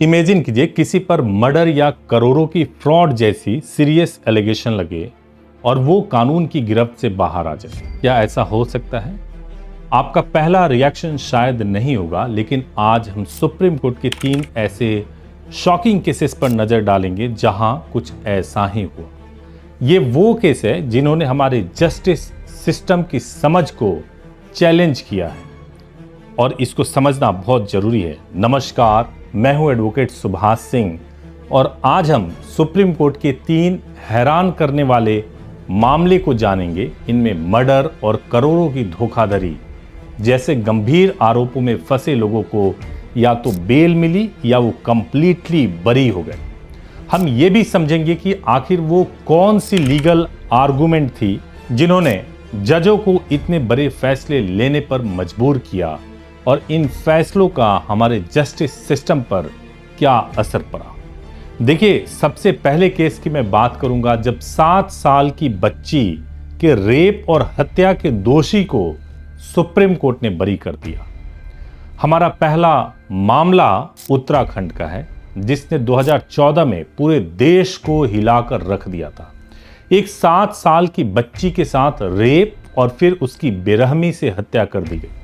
Imagine कीजिए किसी पर मर्डर या करोड़ों की फ्रॉड जैसी सीरियस एलिगेशन लगे और वो कानून की गिरफ्त से बाहर आ जाए। क्या ऐसा हो सकता है? आपका पहला रिएक्शन शायद नहीं होगा, लेकिन आज हम सुप्रीम कोर्ट के 3 ऐसे शॉकिंग केसेस पर नजर डालेंगे जहां कुछ ऐसा ही हुआ। ये वो केस है जिन्होंने हमारे जस्टिस सिस्टम की समझ को चैलेंज किया है और इसको समझना बहुत जरूरी है। नमस्कार, मैं हूं एडवोकेट सुभाष सिंह और आज हम सुप्रीम कोर्ट के 3 हैरान करने वाले मामले को जानेंगे। इनमें मर्डर और करोड़ों की धोखाधड़ी जैसे गंभीर आरोपों में फंसे लोगों को या तो बेल मिली या वो कंप्लीटली बरी हो गए। हम ये भी समझेंगे कि आखिर वो कौन सी लीगल आर्गुमेंट थी जिन्होंने जजों को इतने बड़े फैसले लेने पर मजबूर किया और इन फैसलों का हमारे जस्टिस सिस्टम पर क्या असर पड़ा। देखिए, सबसे पहले केस की मैं बात करूंगा जब 7 साल की बच्ची के रेप और हत्या के दोषी को सुप्रीम कोर्ट ने बरी कर दिया। हमारा पहला मामला उत्तराखंड का है जिसने 2014 में पूरे देश को हिलाकर रख दिया था। एक 7 साल की बच्ची के साथ रेप और फिर उसकी बेरहमी से हत्या कर दी गई।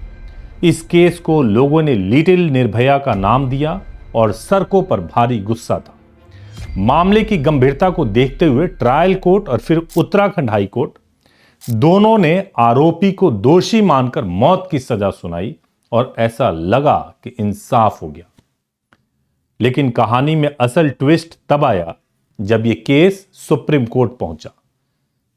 इस केस को लोगों ने लिटिल निर्भया का नाम दिया और सड़कों पर भारी गुस्सा था। मामले की गंभीरता को देखते हुए ट्रायल कोर्ट और फिर उत्तराखंड हाई कोर्ट दोनों ने आरोपी को दोषी मानकर मौत की सजा सुनाई और ऐसा लगा कि इंसाफ हो गया। लेकिन कहानी में असल ट्विस्ट तब आया जब यह केस सुप्रीम कोर्ट पहुंचा।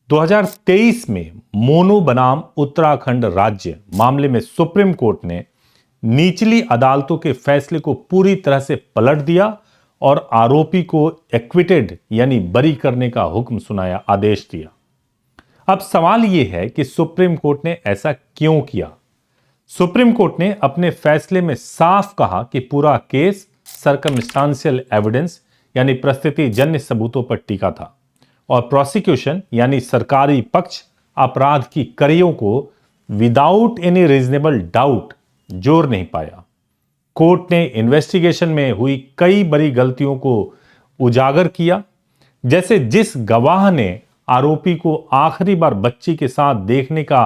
2023 में मोनू बनाम उत्तराखंड राज्य मामले में सुप्रीम कोर्ट ने निचली अदालतों के फैसले को पूरी तरह से पलट दिया और आरोपी को एक्विटेड यानी बरी करने का हुक्म सुनाया, आदेश दिया। अब सवाल यह है कि सुप्रीम कोर्ट ने ऐसा क्यों किया? सुप्रीम कोर्ट ने अपने फैसले में साफ कहा कि पूरा केस सर्कमस्टांशियल एविडेंस यानी परिस्थितिजन्य सबूतों पर टिका था और प्रोसिक्यूशन यानी सरकारी पक्ष अपराध की कड़ियों को विदाउट एनी रीजनेबल डाउट जोड़ नहीं पाया। कोर्ट ने इन्वेस्टिगेशन में हुई कई बड़ी गलतियों को उजागर किया, जैसे जिस गवाह ने आरोपी को आखिरी बार बच्ची के साथ देखने का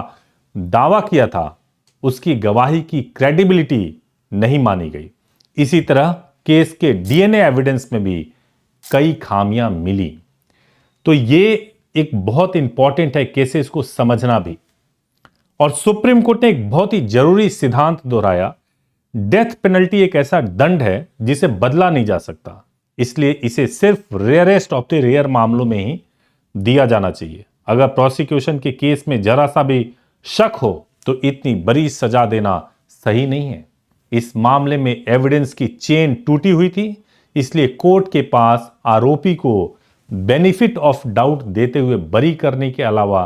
दावा किया था उसकी गवाही की क्रेडिबिलिटी नहीं मानी गई। इसी तरह केस के डीएनए एविडेंस में भी कई खामियां मिली। तो ये एक बहुत इंपॉर्टेंट है केसेस को समझना भी। और सुप्रीम कोर्ट ने एक बहुत ही जरूरी सिद्धांत दोहराया, डेथ पेनल्टी एक ऐसा दंड है जिसे बदला नहीं जा सकता, इसलिए इसे सिर्फ रेयरेस्ट ऑफ द रेयर मामलों में ही दिया जाना चाहिए। अगर प्रोसिक्यूशन के केस में जरा सा भी शक हो तो इतनी बड़ी सजा देना सही नहीं है। इस मामले में एविडेंस की चेन टूटी हुई थी, इसलिए कोर्ट के पास आरोपी को बेनिफिट ऑफ डाउट देते हुए बरी करने के अलावा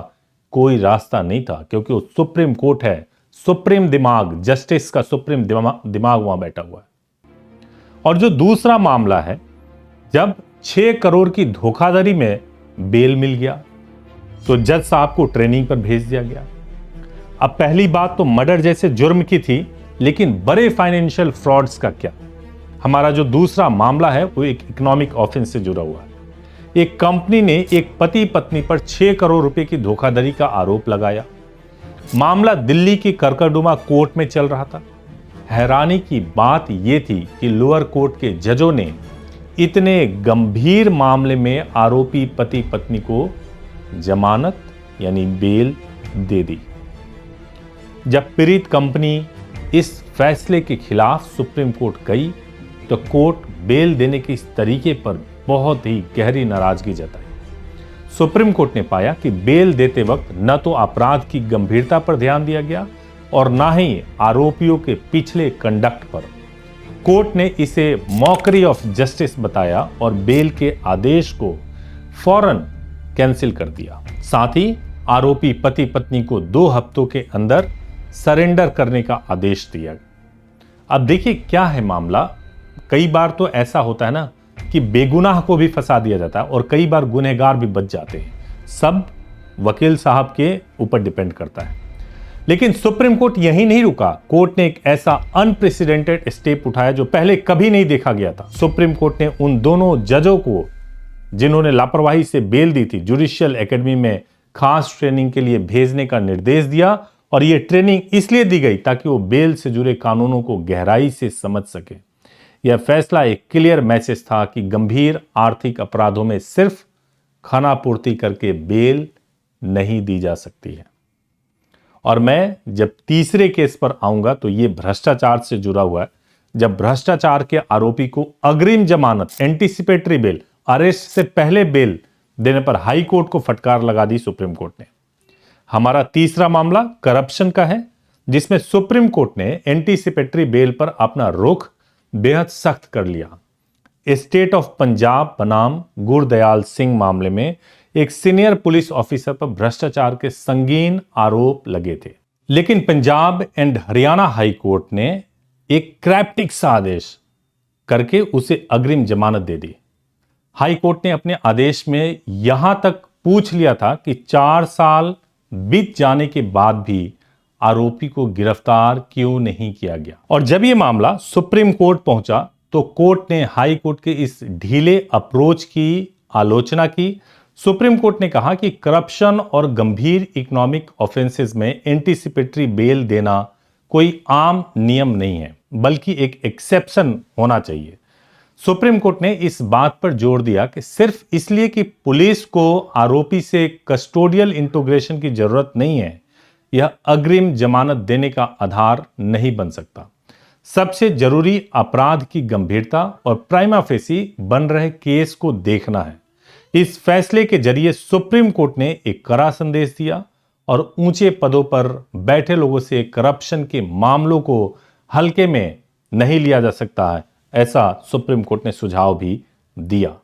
कोई रास्ता नहीं था, क्योंकि वो सुप्रीम कोर्ट है, सुप्रीम दिमाग, जस्टिस का सुप्रीम दिमाग वहां बैठा हुआ है। और जो दूसरा मामला है, जब 6 करोड़ की धोखाधड़ी में बेल मिल गया तो जज साहब को ट्रेनिंग पर भेज दिया गया। अब पहली बात तो मर्डर जैसे जुर्म की थी, लेकिन बड़े फाइनेंशियल फ्रॉड्स का क्या? हमारा जो दूसरा मामला है वो एक इकोनॉमिक ऑफेंस से जुड़ा हुआ है। एक कंपनी ने एक पति पत्नी पर 6 करोड़ रुपए की धोखाधड़ी का आरोप लगाया। मामला दिल्ली की करकरडुमा कोर्ट में चल रहा था। हैरानी की बात यह थी कि लोअर कोर्ट के जजों ने इतने गंभीर मामले में आरोपी पति पत्नी को जमानत यानी बेल दे दी। जब पीड़ित कंपनी इस फैसले के खिलाफ सुप्रीम कोर्ट गई तो कोर्ट बेल देने के इस तरीके पर बहुत ही गहरी नाराजगी जताई। सुप्रीम कोर्ट ने पाया कि बेल देते वक्त न तो अपराध की गंभीरता पर ध्यान दिया गया और न ही आरोपियों के पिछले कंडक्ट पर। कोर्ट ने इसे मॉकरी ऑफ जस्टिस बताया और बेल के आदेश को फौरन कैंसिल कर दिया। साथ ही आरोपी पति पत्नी को 2 हफ्तों के अंदर सरेंडर करने का आदेश दिया। अब देखिए क्या है मामला। कई बार तो ऐसा होता है ना कि बेगुनाह को भी फंसा दिया जाता है और कई बार गुनहगार भी बच जाते हैं। सब वकील साहब के ऊपर डिपेंड करता है। लेकिन सुप्रीम कोर्ट यहीं नहीं रुका। कोर्ट ने एक ऐसा अनप्रेसिडेंटेड स्टेप उठाया जो पहले कभी नहीं देखा गया था। सुप्रीम कोर्ट ने उन दोनों जजों को जिन्होंने लापरवाही से बेल दी थी, जुडिशियल एकेडमी में खास ट्रेनिंग के लिए भेजने का निर्देश दिया। और यह ट्रेनिंग इसलिए दी गई ताकि वो बेल से जुड़े कानूनों को गहराई से समझ सके। यह फैसला एक क्लियर मैसेज था कि गंभीर आर्थिक अपराधों में सिर्फ खानापूर्ति करके बेल नहीं दी जा सकती है। और मैं जब तीसरे केस पर आऊंगा तो यह भ्रष्टाचार से जुड़ा हुआ है। जब भ्रष्टाचार के आरोपी को अग्रिम जमानत, एंटीसिपेटरी बेल, अरेस्ट से पहले बेल देने पर हाई कोर्ट को फटकार लगा दी सुप्रीम कोर्ट ने। हमारा तीसरा मामला करप्शन का है, जिसमें सुप्रीम कोर्ट ने एंटीसिपेटरी बेल पर अपना रुख बेहद सख्त कर लिया। स्टेट ऑफ पंजाब बनाम गुरदयाल सिंह मामले में एक सीनियर पुलिस ऑफिसर पर भ्रष्टाचार के संगीन आरोप लगे थे, लेकिन Punjab and Haryana high court ने एक क्रिप्टिक सा आदेश करके उसे अग्रिम जमानत दे दी। हाई कोर्ट ने अपने आदेश में यहां तक पूछ लिया था कि 4 साल बीत जाने के बाद भी आरोपी को गिरफ्तार क्यों नहीं किया गया। और जब यह मामला सुप्रीम कोर्ट पहुंचा तो कोर्ट ने हाई कोर्ट के इस ढीले अप्रोच की आलोचना की। सुप्रीम कोर्ट ने कहा कि करप्शन और गंभीर इकोनॉमिक ऑफेंसेस में एंटीसिपेटरी बेल देना कोई आम नियम नहीं है, बल्कि एक एक्सेप्शन होना चाहिए। सुप्रीम कोर्ट ने इस बात पर जोर दिया कि सिर्फ इसलिए कि पुलिस को आरोपी से कस्टोडियल इंटीग्रेशन की जरूरत नहीं है, यह अग्रिम जमानत देने का आधार नहीं बन सकता। सबसे जरूरी अपराध की गंभीरता और प्राइमा फेसी बन रहे केस को देखना है। इस फैसले के जरिए सुप्रीम कोर्ट ने एक कड़ा संदेश दिया और ऊंचे पदों पर बैठे लोगों से करप्शन के मामलों को हल्के में नहीं लिया जा सकता है, ऐसा सुप्रीम कोर्ट ने सुझाव भी दिया।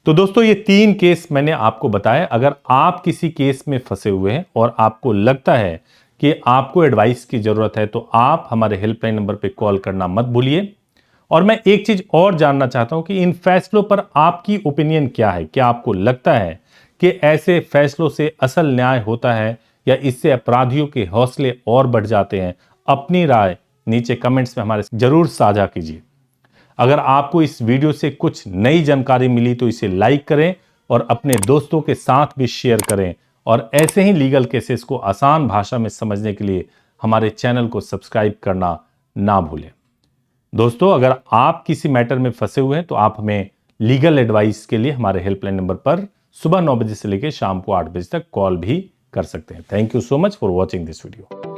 तो दोस्तों, ये 3 केस मैंने आपको बताए। अगर आप किसी केस में फंसे हुए हैं और आपको लगता है कि आपको एडवाइस की जरूरत है तो आप हमारे हेल्पलाइन नंबर पे कॉल करना मत भूलिए। और मैं एक चीज और जानना चाहता हूं कि इन फैसलों पर आपकी ओपिनियन क्या है। क्या आपको लगता है कि ऐसे फैसलों से असल न्याय होता है या इससे अपराधियों के हौसले और बढ़ जाते हैं? अपनी राय नीचे कमेंट्स में हमारे जरूर साझा कीजिए। अगर आपको इस वीडियो से कुछ नई जानकारी मिली तो इसे लाइक करें और अपने दोस्तों के साथ भी शेयर करें। और ऐसे ही लीगल केसेस को आसान भाषा में समझने के लिए हमारे चैनल को सब्सक्राइब करना ना भूलें। दोस्तों, अगर आप किसी मैटर में फंसे हुए हैं तो आप हमें लीगल एडवाइस के लिए हमारे हेल्पलाइन नंबर पर सुबह 9 बजे से लेकर शाम को 8 बजे तक कॉल भी कर सकते हैं। Thank you so much for watching this video.